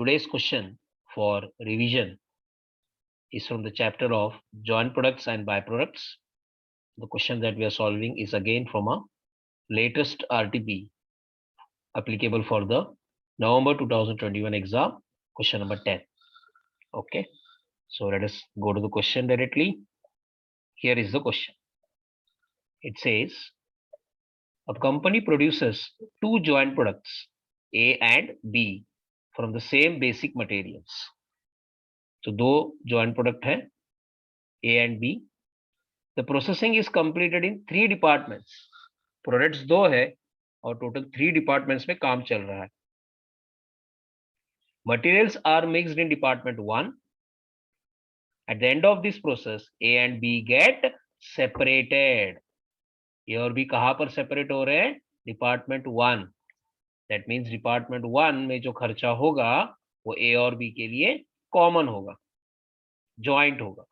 Today's question for revision is from the chapter of joint products and byproducts. The question that we are solving is again from a latest RTP applicable for the November 2021 exam, question number 10. Okay, so let us go to the question directly. Here is the question. It says, a company produces two joint products, A and B, from the same basic materials. तो दो joint product है A and B. The processing is completed in 3 departments. Products दो है और total 3 departments में काम चल रहा है. Materials are mixed in department 1. At the end of this process, A and B get separated. A और B कहाँ पर separate हो रहे हैं? Department 1. That means department 1 में जो खर्चा होगा वो A और B के लिए common होगा, joint होगा.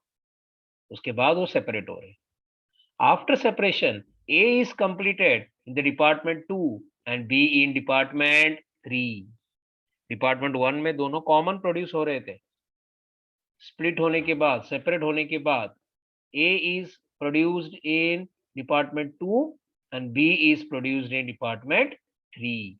उसके बाद वो separate हो रहे हैं. After separation, A is completed in the department 2 and B in department 3. Department 1 में दोनों common produce हो रहे थे. Split होने के बाद, separate होने के बाद, A is produced in department 2 and B is produced in department 3.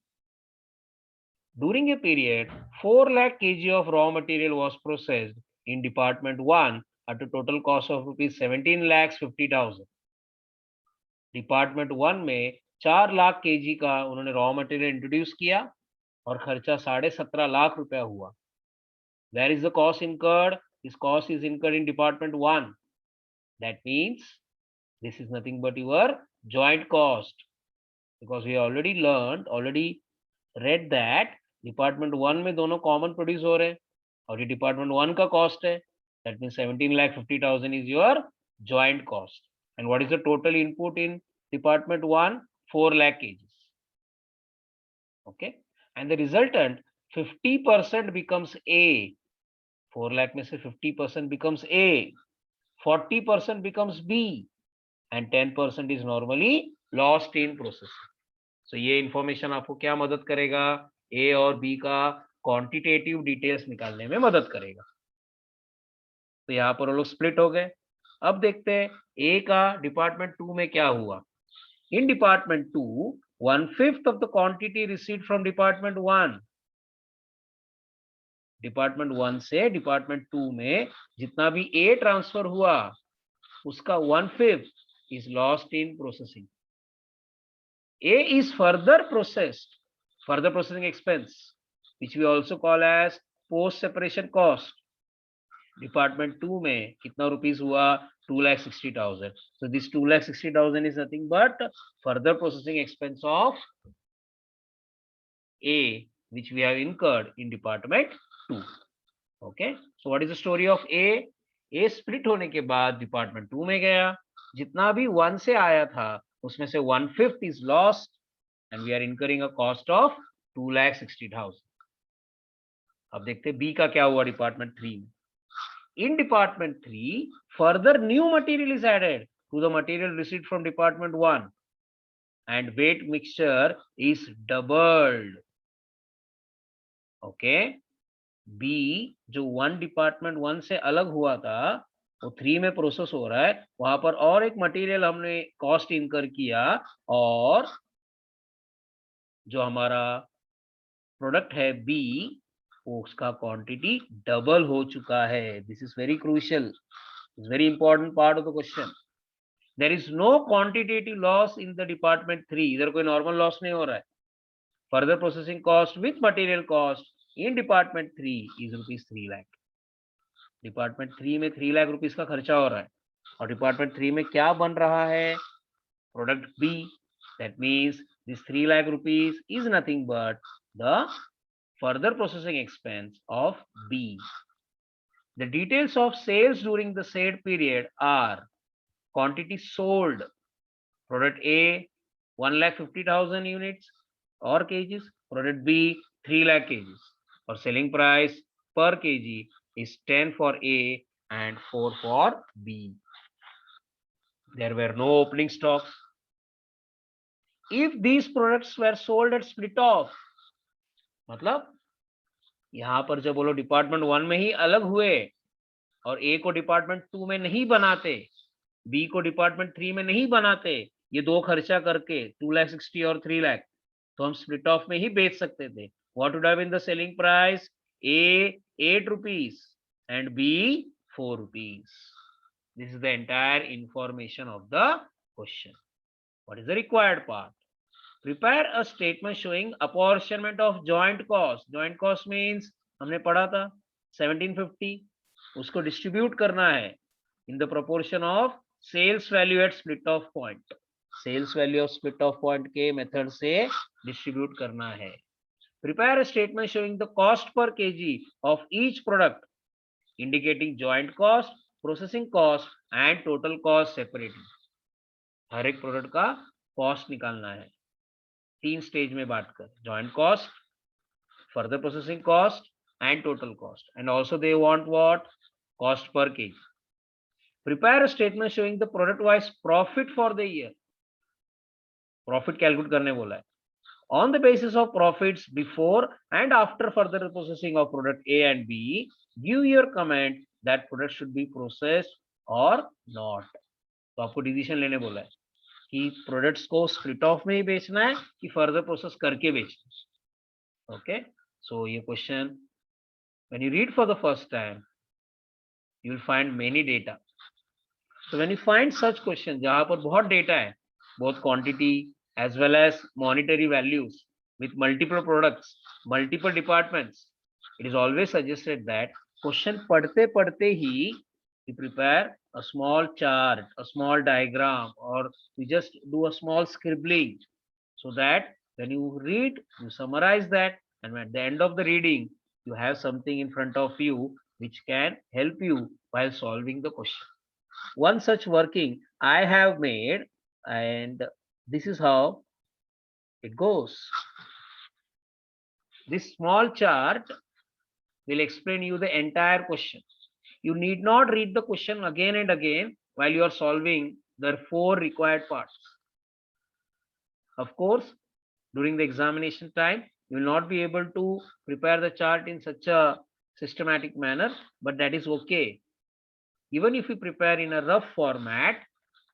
During a period, 4 lakh kg of raw material was processed in department 1 at a total cost of rupees 17 lakhs 50,000. Department 1 में 4 lakh KG का उन्होंने raw material introduce किया और खर्चा 17.5 लाख रुपया हुआ. Where is the cost incurred? This cost is incurred in department 1. That means this is nothing but your joint cost, because we already read that department 1 में दोनों common produce हो रहे हैं और ये department 1 का cost है. That means 17,50,000 is your joint cost. And what is the total input in department 1? 4 lakh kgs. Okay. And the resultant 50% becomes A. 4 lakh में से 50% becomes A. 40% becomes B. And 10% is normally lost in processing. So ये information आपको क्या मदद करेगा? A और B का quantitative details निकालने में मदद करेगा. तो यहाँ पर वो लोग split हो गए. अब देखते हैं A का department 2 में क्या हुआ. In department 2, 1/5 of the quantity received from department 1. Department 1 से department 2 में जितना भी A transfer हुआ उसका 1/5 is lost in processing. A is further processing expense, which we also call as post separation cost. Department 2 में कितना रुपीस हुआ? 2,60,000. So this 2,60,000 is nothing but further processing expense of A, which we have incurred in department 2. Okay. So what is the story of A? A split होने के बाद department 2 में गया. जितना भी 1 से आया था उसमें से 1/5 is lost and we are incurring a cost of 2,60,000. अब देखते B का क्या हुआ department 3 में. In department 3, further new material is added to the material received from department 1 and weight mixture is doubled. Okay. B जो 1 department 1 से अलग हुआ था वो 3 में प्रोसेस हो रहा है. वहां पर और एक मटेरियल हमने कॉस्ट इनकर किया और जो हमारा प्रोडक्ट है B उसका क्वांटिटी डबल हो चुका है. This is very crucial, is very important part of the question. There is no quantitative loss in the department 3. इधर कोई नॉर्मल लॉस नहीं हो रहा है. Further processing cost with material cost in department 3 is rupees 3 lakh. Department 3 में 3 lakh rupees का खर्चा हो रहा है और डिपार्टमेंट 3 में क्या बन रहा है? Product B. That means this 3 lakh rupees is nothing but the further processing expense of B. The details of sales during the said period are quantity sold. Product A 1,50,000 units or kgs. Product B 3 lakh kgs. Or selling price per kg is 10 for A and 4 for B. There were no opening stocks. If these products were sold at split off, मतलब यहाँ पर जब बोलो department 1 में ही अलग हुए और ए को डिपार्टमेंट 2 में नहीं बनाते, बी को डिपार्टमेंट 3 में नहीं बनाते, ये दो खर्चा करके 2,60,000 और 3 लाख, तो हम स्प्लिट ऑफ में ही बेच सकते थे. What would have been the selling price? A 8 rupees and B 4 rupees. This is the entire information of the question. What is the required part? Prepare a statement showing apportionment of joint cost. Joint cost means हमने पढ़ा था 1750, उसको distribute करना है in the proportion of sales value at split off point. Sales value of split off point के method से distribute करना है. Prepare a statement showing the cost per kg of each product, indicating joint cost, processing cost and total cost separately. हर एक product का cost निकालना है 3 stage में बांट कर, joint cost, further processing cost and total cost. And also they want what? Cost per KG. Prepare a statement showing the product wise profit for the year. Profit calculate करने बोला है. On the basis of profits before and after further processing of product A and B, give your comment that product should be processed or not. तो आपको decision लेने बोला है कि products को स्प्लिट ऑफ में ही बेचना है कि फर्दर प्रोसेस करके बेचना है. ओके, सो ये question when you read for the first time you will find many data. So when you find such question जहां पर बहुत डेटा है, both quantity as well as monetary values with multiple products, multiple departments, it is always suggested that question padte padte hi you prepare a small chart, a small diagram, or you just do a small scribbling so that when you read, you summarize that, and at the end of the reading, you have something in front of you which can help you while solving the question. One such working I have made, and this is how it goes. This small chart will explain you the entire question. You need not read the question again and again while you are solving the 4 required parts. Of course, during the examination time, you will not be able to prepare the chart in such a systematic manner, but that is okay. Even if you prepare in a rough format,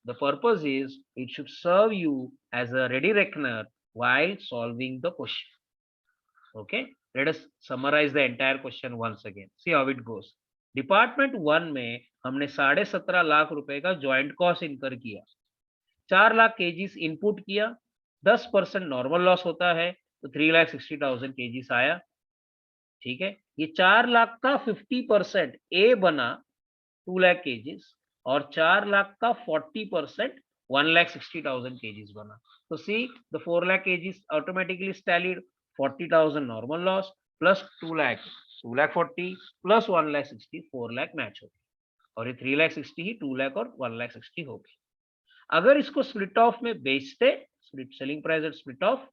the purpose is it should serve you as a ready reckoner while solving the question. Okay, let us summarize the entire question once again. See how it goes. Department 1 में हमने 17.5 लाख रुपए का joint cost incur किया, 4 lakh kgs input किया, 10% normal loss होता है तो 3,60,000 kgs आया. ठीक है, ये 4 लाख का 50% ए बना 2 लाख केजीस और 4 लाख का 40% 1,60,000 केजीस बना. तो see the 4 lakh kgs automatically tallied. 40,000 normal loss plus 2 lakh 2,40,000 plus 1,60,000 4 lakh match हो गई और ये 3,60,000 ही 2 लाख और 1,60,000 हो गई. अगर इसको स्प्लिट ऑफ में बेचते, split selling price at split of,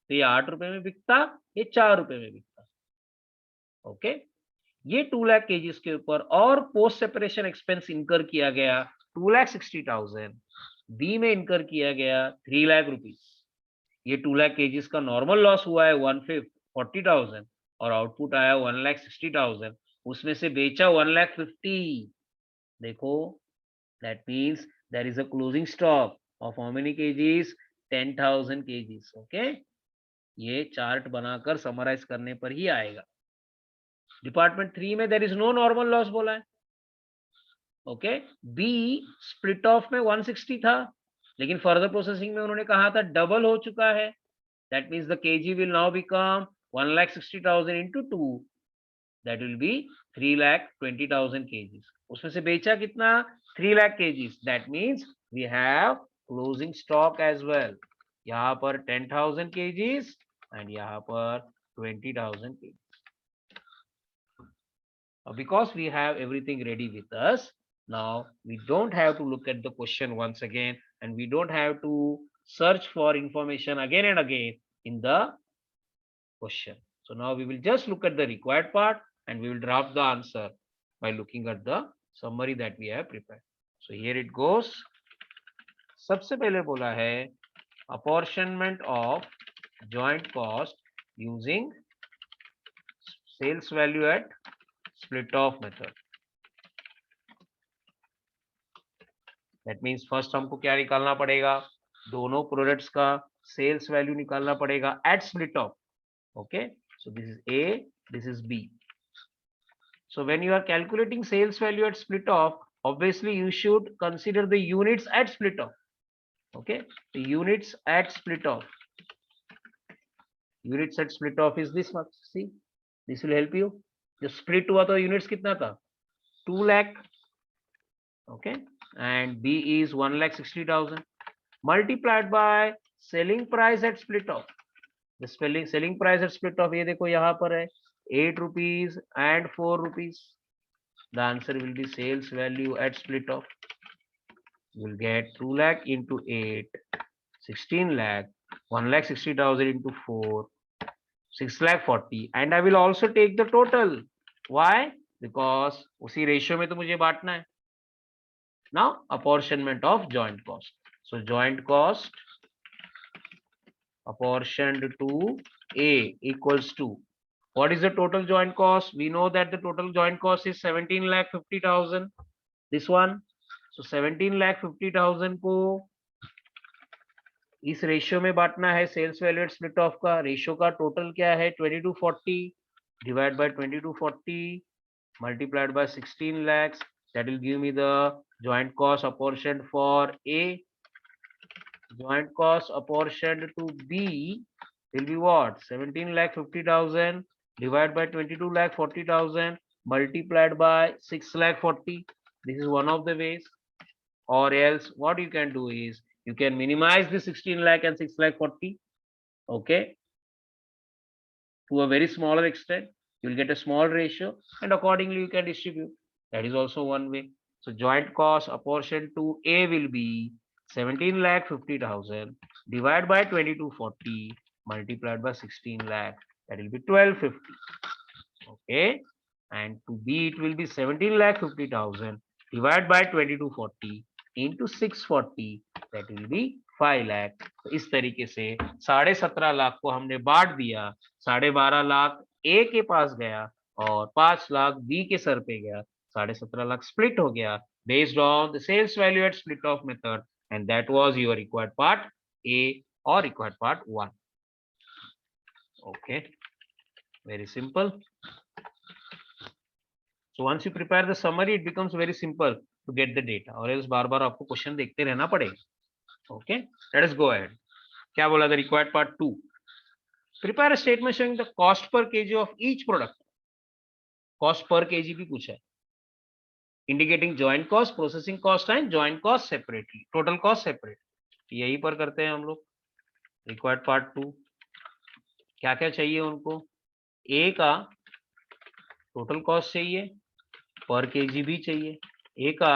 तो ये 8 रुपए में बिकता, ये 4 रुपए में बिकता. ओके, ये 2 लाख केजीस के ऊपर और पोस्ट सेपरेशन एक्सपेंस इनकर किया गया 2,60,000, बी में इनकर किया गया 3 लाख रुपीस. ये 2 लाख केजीस का नॉर्मल लॉस हुआ है 1/5 40,000 और आउटपुट आया 1,60,000, उसमें से बेचा 1,50,000. देखो, that means there is a closing stock of how many kgs? 10,000 kgs. Okay, ये चार्ट बनाकर समराइज करने पर ही आएगा. डिपार्टमेंट 3 में there is no normal loss बोला है. ओके, बी स्प्लिट ऑफ में 160 था, लेकिन फर्दर प्रोसेसिंग में उन्होंने कहा था डबल हो चुका है. That means the kg will now become 1,60,000 into 2, that will be 3,20,000 kgs. उसमें से बेचा कितना? 3 lakh kgs. That means we have closing stock as well. यहाँ पर 10,000 केजीज एंड यहाँ पर 20,000 kgs. Because we have everything ready with us, now we don't have to look at the question once again, and we don't have to search for information again and again in the question. So now we will just look at the required part and we will draft the answer by looking at the summary that we have prepared. So here it goes. सबसे पहले बोला है apportionment of joint cost using sales value at split off method. That means first हमको क्या निकालना पड़ेगा, दोनों products का सेल्स वैल्यू निकालना पड़ेगा eight split off. Okay, so this is A, this is B. So when you are calculating sales value at split off, obviously you should consider the units at split off. Okay, the units at split off. Units at split off is this much. See, this will help you. जो split हुआ था units कितना था, 2 lakh. Okay, and B is 1,60,000 multiplied by selling price at split off. The selling price at split off ये देखो यहाँ पर है 8 rupees and 4 rupees. The answer will be sales value at split off. You will get 2 lakh into 8, 16 lakh, 1,60,000 into 4, 6 lakh 40. And I will also take the total. Why? Because उसी ratio में तो मुझे बांटना है. Now apportionment of joint cost. So joint cost apportioned to A equals to, what is the total joint cost? We know that the total joint cost is 17,50,000. This one. So 17,50,000 को इस ratio में बांटना है sales value at split off का. Ratio का total क्या है 2240 divide by 2240 multiplied by 16 lakhs. That will give me the joint cost apportioned for A. Joint cost apportioned to B will be what? 17,50,000 divided by 22,40,000 multiplied by 6,40,000. This is one of the ways. Or else what you can do is you can minimize the 16 lakh and 6,40,000. Okay, to a very smaller extent. You will get a small ratio and accordingly you can distribute. That is also one way. So joint cost apportioned to A will be 17,50,000 divided by 2240 multiplied by 16 lakh. That will be 1250. Okay, and to B it will be 17,50,000 divided by 2240 into 640. That will be 5 lakh. तो इस तरीके से 17.5 लाख को हमने बांट दिया. 12.5 लाख ए के पास गया और 5 लाख बी के सर पे गया. 17.5 लाख स्प्लिट हो गया based on the sales value at split off method, and that was your required part A or required part 1. Okay, very simple. So once you prepare the summary, it becomes very simple to get the data, or else बार-बार आपको question देखते रहना पड़ेगा. Okay, let us go ahead. क्या बोला था required part 2? Prepare a statement showing the cost per kg of each product. Cost per kg भी पूछा है. Indicating joint cost, processing cost and joint cost separately, total cost separate. यही पर करते हैं हम लोग. Required part 2 क्या क्या चाहिए उनको? A का total cost चाहिए, per kg भी चाहिए. A का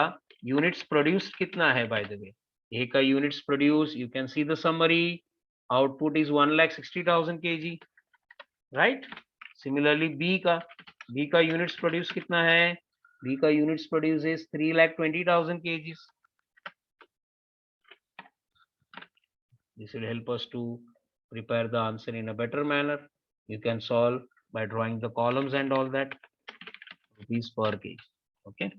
units produced कितना है by the way? A का units produced, you can see the summary. Output is 1,60,000 kg, right? Similarly B का units produced कितना है? B का units produced is 3,20,000 kg. This will help us to prepare the answer in a better manner. You can solve by drawing the columns and all that. Rupees per kg. Okay,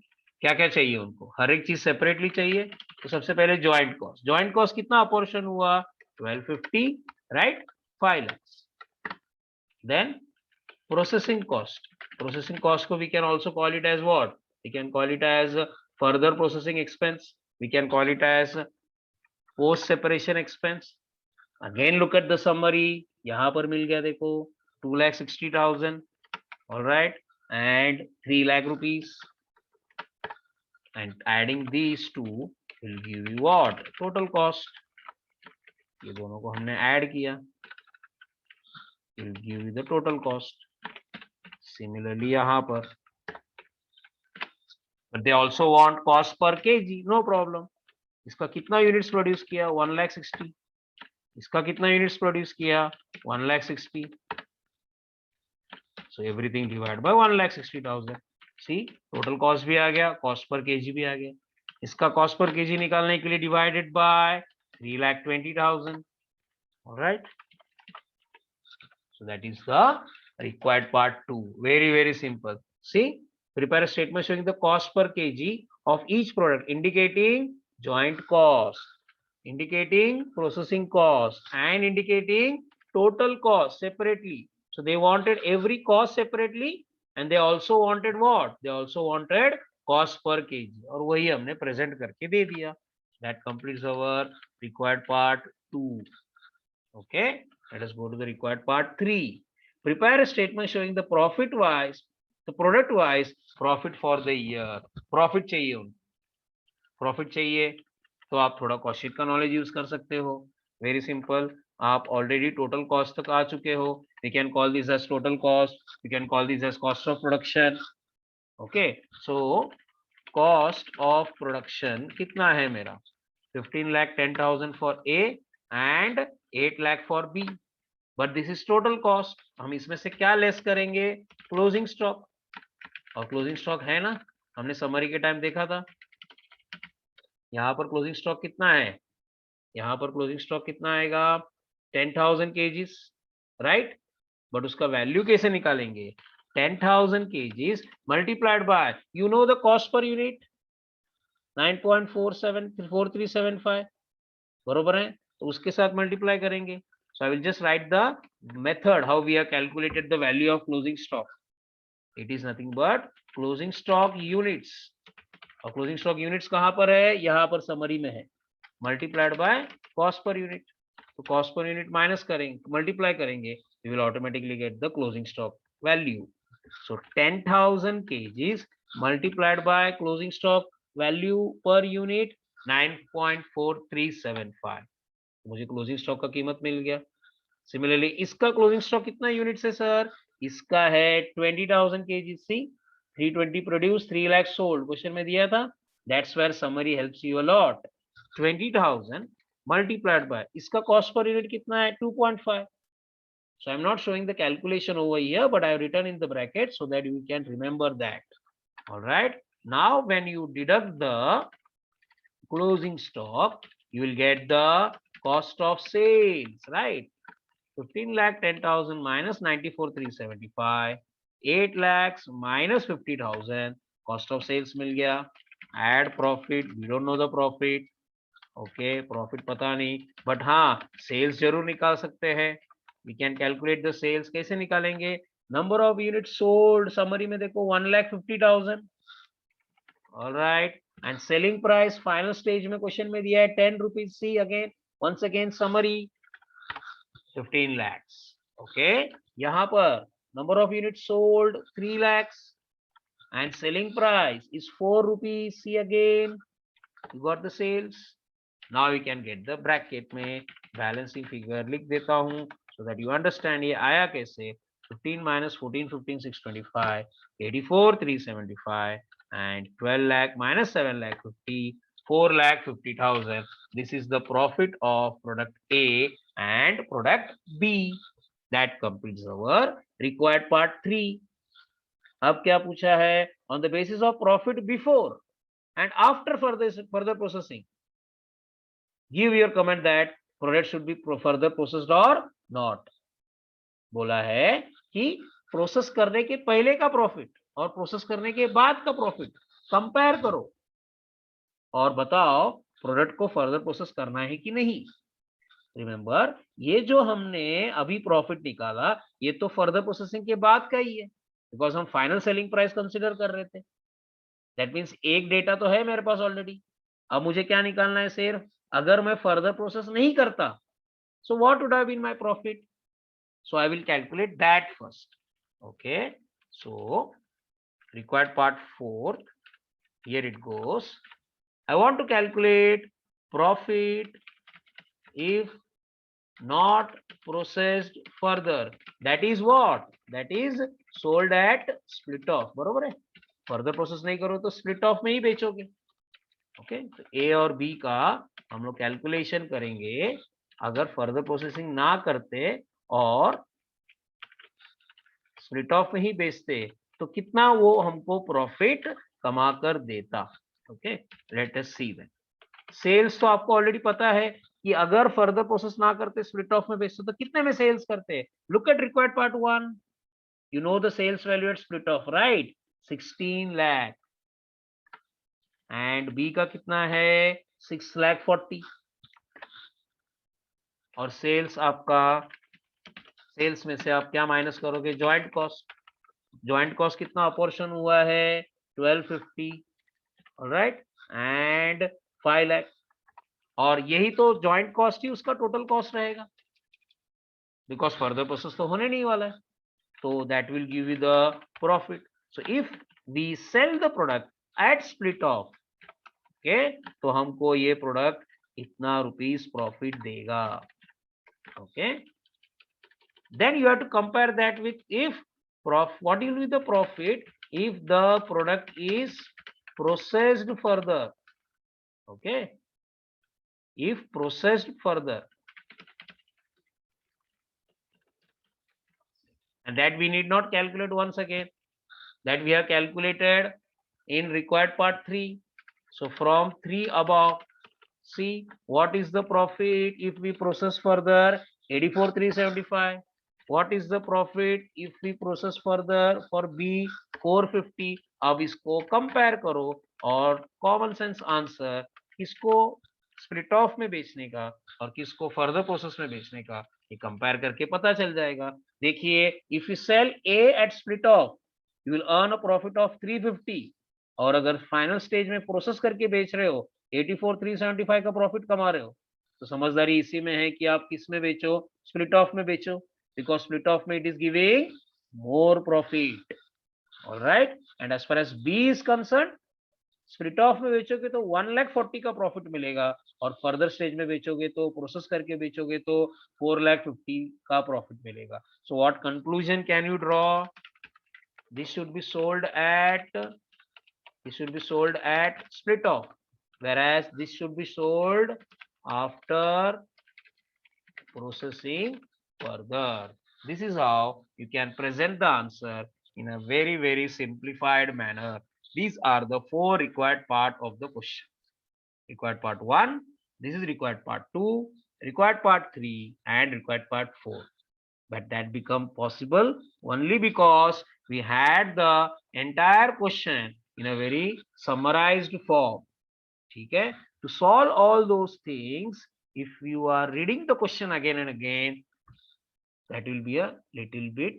क्या क्या चाहिए उनको? हर एक चीज separately चाहिए. तो सबसे पहले ज्वाइंट कॉस्ट कितना अपोर्शन हुआ? 1250, right? 5 lakhs. Then processing cost को we can also call it as what? We can call it as further processing expense. We can call it as post separation expense. Again look at the summary. यहाँ पर मिल गया देखो 2,60,000, all right, and 3 lakh rupees. And adding these two will give you what? Total cost. ये दोनों को हमने add किया, will give you the total cost. Similarly यहाँ पर, but they also want cost per kg. No problem. इसका कितना units produce किया? 1,60,000. इसका कितना यूनिट्स प्रोड्यूस किया? 1,60,000. So everything divided by 1,60,000. See, total cost भी आ गया, cost per kg भी आ गया. इसका cost per kg निकालने के लिए divided by 3,20,000. All right. So that is the Required part 2. Very simple. See, prepare a statement showing the cost per kg of each product, indicating joint cost, indicating processing cost, and indicating total cost separately. So they wanted every cost separately, and they also wanted what? They also wanted cost per kg. और वही हमने present करके दे दिया. That completes our required part 2. Okay, let us go to the required part 3. Prepare a statement showing the profit wise, the product wise profit for the year. Profit चाहिए उनको, profit चाहिए तो आप थोड़ा कॉस्ट शीट का knowledge use कर सकते हो. वेरी सिंपल, आप ऑलरेडी टोटल कॉस्ट तक आ चुके हो. We can call this as total cost, we can call this as cost of production. Okay, so cost of production कितना है मेरा? 15,10,000 for A and 8 lakh for B. But this is total cost. हम इसमें से क्या लेस करेंगे? Closing stock. और closing stock है ना, हमने समरी के टाइम देखा था. यहाँ पर क्लोजिंग स्टॉक कितना है? यहाँ पर क्लोजिंग स्टॉक कितना आएगा? 10,000 kgs, राइट. बट उसका वैल्यू कैसे निकालेंगे? 10,000 kgs multiplied by, you know the cost per unit 9.4375, बरोबर है. तो उसके साथ मल्टीप्लाई करेंगे. So I will just write the method how we have calculated the value of closing stock. It is nothing but closing stock units. और closing stock units कहां पर है? यहाँ पर समरी में है. Multiplied by cost per unit. तो cost per unit minus करेंगे, मल्टीप्लाई करेंगे, we will automatically get the closing stock value. So 10,000 kgs multiplied by closing stock value per unit 9.4375. मुझे क्लोजिंग स्टॉक का कीमत मिल गया. सिमिलरली इसका क्लोजिंग स्टॉक कितना unit है सर? इसका है 20,000 kg. C 320 produce, 3 lakh sold, question में दिया था. That's where summary helps you a lot. 20,000 multiplied by इसका कॉस्ट पर यूनिट कितना है? 2.5. So I'm not showing the calculation over here, but I have written in the bracket so that you can remember that. All right. Now when you deduct the closing stock, you will get the cost of sales, right? 15,10,000 minus 94,375, 8 lakhs minus 50,000, cost of sales मिल गया. Add profit, we don't know the profit. Okay, profit पता नहीं, but हाँ sales जरूर निकाल सकते हैं. We can calculate the sales. कैसे निकालेंगे? Number of units sold, summary में देखो 1,50,000. All right, and selling price final stage में क्वेश्चन में दिया है 10 rupees. See again, once again summary 15 lakhs. Okay, यहाँ पर number of units sold 3 lakhs and selling price is 4 rupees. See again, you got the sales. Now we can get the bracket में balancing figure लिख देता हूँ so that you understand ये आया कैसे. 15 minus 14, 15, 625, 84, 375, and 12 lakh minus 7 lakh 50, 4 lakh 50,000. This is the profit of product A and product B. That completes our required part 3. अब क्या पूछा है? On the basis of profit before and after further processing, give your comment that product should be further processed or not. बोला है कि process करने के पहले का प्रॉफिट और प्रोसेस करने के बाद का प्रॉफिट कंपेयर करो और बताओ प्रोडक्ट को फर्दर प्रोसेस करना है कि नहीं. रिमेंबर, ये जो हमने अभी प्रॉफिट निकाला ये तो फर्दर प्रोसेसिंग के बाद का ही है, बिकॉज हम फाइनल सेलिंग प्राइस कंसिडर कर रहे थे. दैट मीन्स एक डेटा तो है मेरे पास ऑलरेडी. अब मुझे क्या निकालना है? सिर्फ अगर मैं फर्दर प्रोसेस नहीं करता, so what would have been my profit? So I will calculate that first. Okay, so required part 4, here it goes. I want to calculate profit if not processed further. That is what? That is sold at split off. बरोबर है. Further process नहीं करो तो split off में ही बेचोगे. Okay, तो ए और B का हम लोग कैलकुलेशन करेंगे. अगर फर्दर प्रोसेसिंग ना करते और स्प्लिट ऑफ में ही बेचते तो कितना वो हमको प्रॉफिट कमा कर देता. Okay, let us see that. Sales तो आपको ऑलरेडी पता है कि अगर फर्दर प्रोसेस ना करते स्प्लिट ऑफ में बेचते तो कितने में सेल्स करते. Look at required part 1. You know the sales value at split off, right? 16 lakh. And B का कितना है 6,40,000 और सेल्स आपका सेल्स में से आप क्या माइनस करोगे ज्वाइंट कॉस्ट कितना अपोर्शन हुआ है 1250 राइट एंड 5 लाख और यही तो ज्वाइंट कॉस्ट ही उसका टोटल कॉस्ट रहेगा बिकॉज फर्दर प्रोसेस तो होने नहीं वाला है तो that will give you the profit so if we sell the product at split off okay तो हमको ये प्रोडक्ट इतना रुपीस प्रॉफिट देगा okay then you have to compare that with if what will be the profit if the product is processed further okay if processed further and that we need not calculate once again that we have calculated in required part 3 so from 3 above see what is the profit if we process further 84,375 what is the profit if we process further for B 450 अब इसको compare करो और common sense answer किसको split off में बेचने का और किसको फर्दर प्रोसेस में बेचने का ये कंपेयर करके पता चल जाएगा देखिए if you sell A at split off you will earn a profit of 350 और अगर फाइनल स्टेज में प्रोसेस करके बेच रहे हो 84,375 का प्रॉफिट कमा रहे हो तो समझदारी इसी में है कि आप किस में बेचो स्प्लिट ऑफ में बेचो बिकॉज स्प्लिट ऑफ में it is giving more profit alright and as far as B is concern split off में बेचोगे तो 1,40,000 का प्रॉफिट मिलेगा और फर्दर स्टेज में बेचोगे तो प्रोसेस करके बेचोगे तो 4,50,000 का प्रॉफिट मिलेगा so what conclusion can you draw this should be sold at split off whereas this should be sold after processing further this is how you can present the answer in a very simplified manner these are the 4 required part of the question required part 1 this is required part 2 required part 3 and required part 4 but that become possible only because we had the entire question in a very summarized form okay to solve all those things if you are reading the question again and again that will be a little bit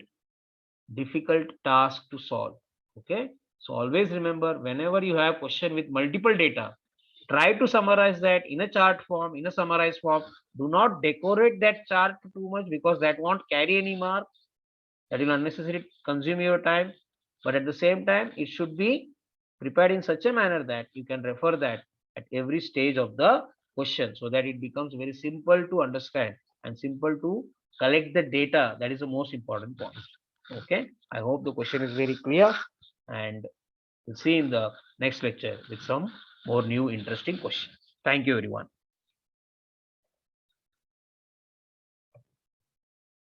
difficult task to solve okay so always remember whenever you have question with multiple data try to summarize that in a chart form in a summarized form do not decorate that chart too much because that won't carry any mark that will unnecessarily consume your time but at the same time it should be prepared in such a manner that you can refer that at every stage of the question so that it becomes very simple to understand and simple to collect the data that is the most important point okay I hope the question is very clear and we'll see in the next lecture with some more new interesting questions thank you everyone